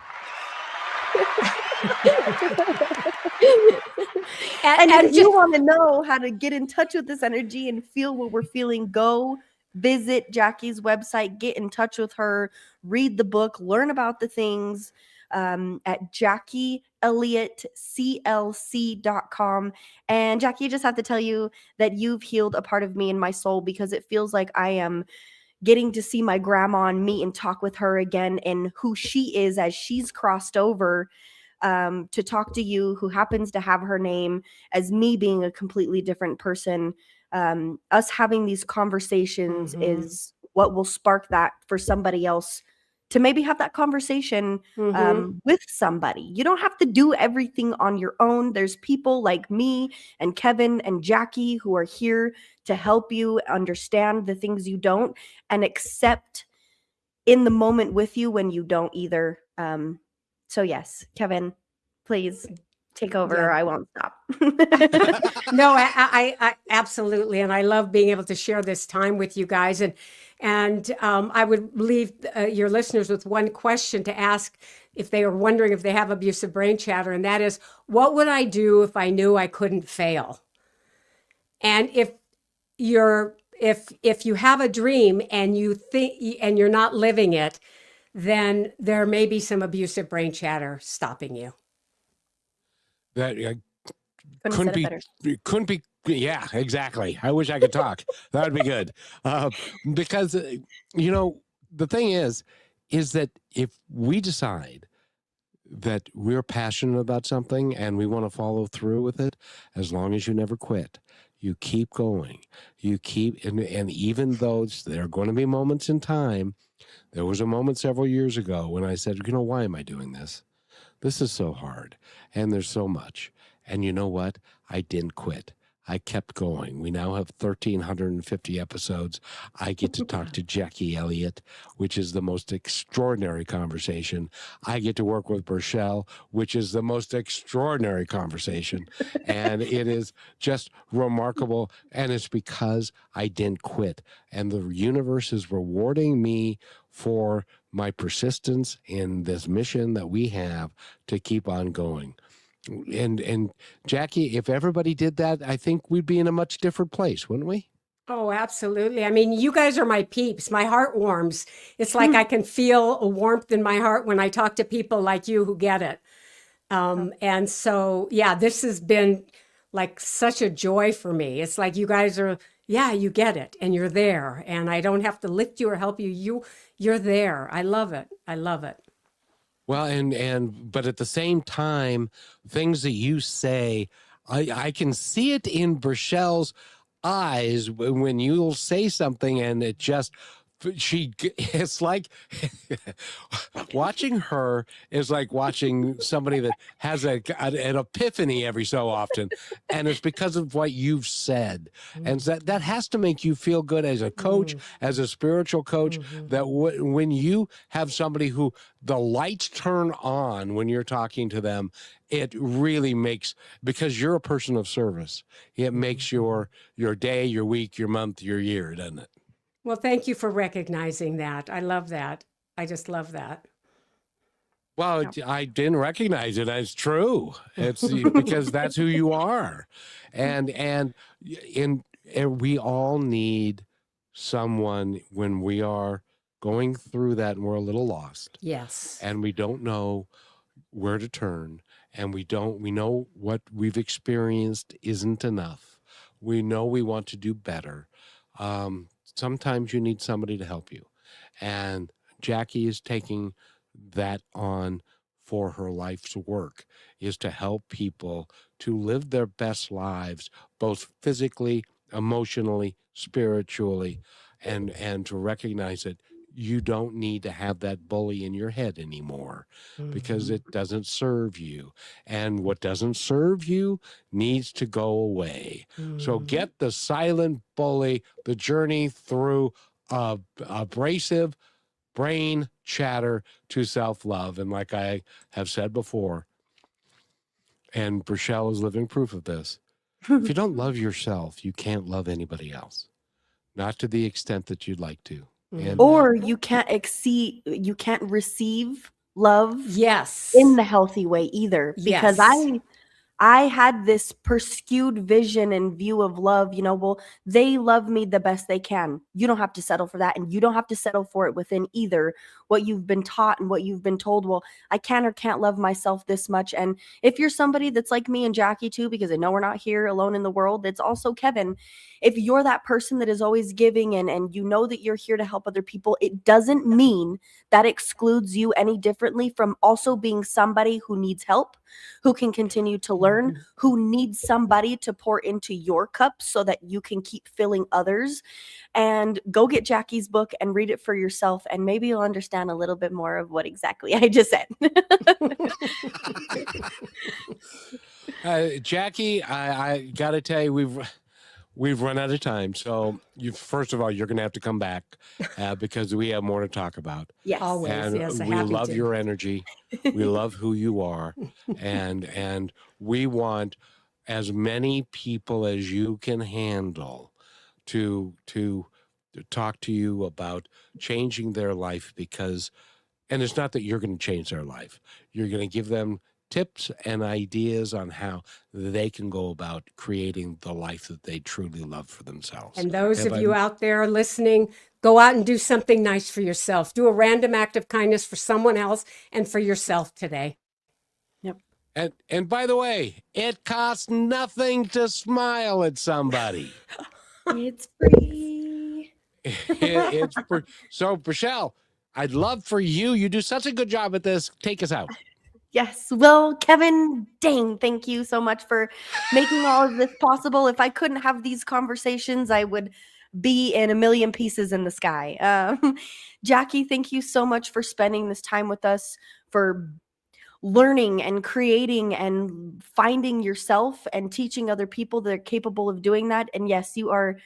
and if you want to know how to get in touch with this energy and feel what we're feeling, go visit Jackie's website, get in touch with her, read the book, learn about the things at JacquieElliottCLC.com. And Jackie, I just have to tell you that you've healed a part of me and my soul, because it feels like I am getting to see my grandma and meet and talk with her again, and who she is as she's crossed over to talk to you, who happens to have her name, as me being a completely different person. Us having these conversations is what will spark that for somebody else to maybe have that conversation with somebody. You don't have to do everything on your own. There's people like me and Kevin and Jackie who are here to help you understand the things you don't, and accept in the moment with you when you don't either. So yes, Kevin, please take over, or I won't stop. No, I absolutely. And I love being able to share this time with you guys. And I would leave your listeners with one question to ask if they are wondering if they have abusive brain chatter. And that is, what would I do if I knew I couldn't fail? And if you have a dream and you think, and you're not living it, then there may be some abusive brain chatter stopping you. That couldn't be. Yeah, exactly. I wish I could talk. That would be good. Because, the thing is that if we decide that we're passionate about something and we want to follow through with it, as long as you never quit, you keep going, and even though there are going to be moments in time, there was a moment several years ago when I said, why am I doing this? This is so hard, and there's so much. And you know what? I didn't quit. I kept going. We now have 1,350 episodes. I get to talk to Jacquie Elliott, which is the most extraordinary conversation. I get to work with Rochelle, which is the most extraordinary conversation. And it is just remarkable. And it's because I didn't quit. And the universe is rewarding me for my persistence in this mission that we have to keep on going. And Jacquie, if everybody did that, I think we'd be in a much different place, wouldn't we? Oh, absolutely. I mean, you guys are my peeps. My heart warms. It's like I can feel a warmth in my heart when I talk to people like you who get it. And so, yeah, this has been like such a joy for me. It's like you guys are, yeah, you get it and you're there. And I don't have to lift you or help you. You're there. I love it. I love it. Well, but at the same time, things that you say, I can see it in Rochelle's eyes when you'll say something and it just, it's like watching her is like watching somebody that has an epiphany every so often, and it's because of what you've said. And that has to make you feel good as a coach, as a spiritual coach, that when you have somebody who the lights turn on when you're talking to them, it really makes, because you're a person of service, it makes your day, your week, your month, your year, doesn't it? Well, thank you for recognizing that. I love that. I just love that. Well, I didn't recognize it as true. It's because that's who you are. And we all need someone when we are going through that and we're a little lost. Yes. And we don't know where to turn, and we know what we've experienced isn't enough. We know we want to do better. Sometimes you need somebody to help you. And Jacquie is taking that on for her life's work, is to help people to live their best lives, both physically, emotionally, spiritually, and to recognize that you don't need to have that bully in your head anymore because it doesn't serve you. And what doesn't serve you needs to go away. So get the silent bully, the journey through abrasive brain chatter to self-love. And like I have said before, and Rochelle is living proof of this, if you don't love yourself, you can't love anybody else. Not to the extent that you'd like to. And Or you can't receive love Yes. in the healthy way either. Because Yes. I had this pursued vision and view of love, well, they love me the best they can. You don't have to settle for that. And you don't have to settle for it within either what you've been taught and what you've been told. Well, I can or can't love myself this much. And if you're somebody that's like me and Jacquie too, because I know we're not here alone in the world, it's also Kevin. If you're that person that is always giving and you know that you're here to help other people, it doesn't mean that excludes you any differently from also being somebody who needs help, who can continue to learn, who needs somebody to pour into your cup so that you can keep filling others. And go get Jacquie's book and read it for yourself, and maybe you'll understand a little bit more of what exactly I just said. Jacquie, I got to tell you, we've run out of time. So first of all, you're going to have to come back because we have more to talk about. Yes. Always. And Yes, we happy love to. your energy. We love who you are. And we want as many people as you can handle to talk to you about changing their life, because, and it's not that you're going to change their life. You're going to give them tips and ideas on how they can go about creating the life that they truly love for themselves. And those of you out there listening, go out and do something nice for yourself. Do a random act of kindness for someone else and for yourself today. Yep. And by the way, it costs nothing to smile at somebody. It's free. It's free. So, Rochelle, I'd love for you. You do such a good job at this. Take us out. Yes. Well, Kevin, dang, thank you so much for making all of this possible. If I couldn't have these conversations, I would be in a million pieces in the sky. Jacquie, thank you so much for spending this time with us, for learning and creating and finding yourself and teaching other people that are capable of doing that. And yes, you are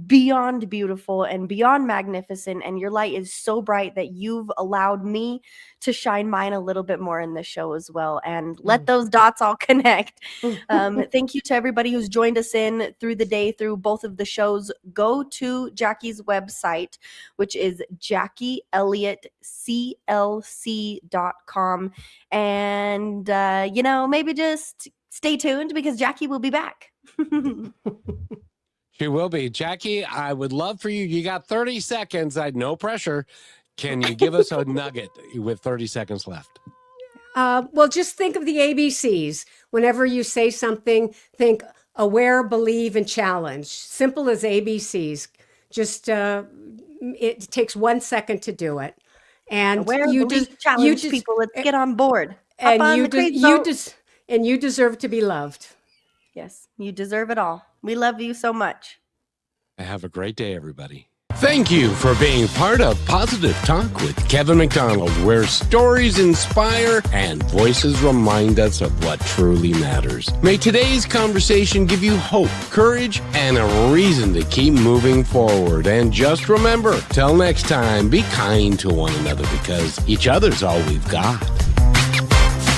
beyond beautiful and beyond magnificent, and your light is so bright that you've allowed me to shine mine a little bit more in this show as well, and let those dots all connect. Thank you to everybody who's joined us in through the day through both of the shows. Go to Jackie's website, which is JackieElliottCLC.com, and maybe just stay tuned because Jackie will be back. She will be. Jackie, I would love for you. You got 30 seconds. No pressure. Can you give us a nugget with 30 seconds left? Well, just think of the ABCs. Whenever you say something, think aware, believe, and challenge. Simple as ABCs. Just it takes 1 second to do it. And aware, believe, challenge people. Let's get on board. And you deserve to be loved. Yes, you deserve it all. We love you so much. Have a great day, everybody. Thank you for being part of Positive Talk with Kevin McDonald, where stories inspire and voices remind us of what truly matters. May today's conversation give you hope, courage, and a reason to keep moving forward. And just remember, till next time, be kind to one another because each other's all we've got.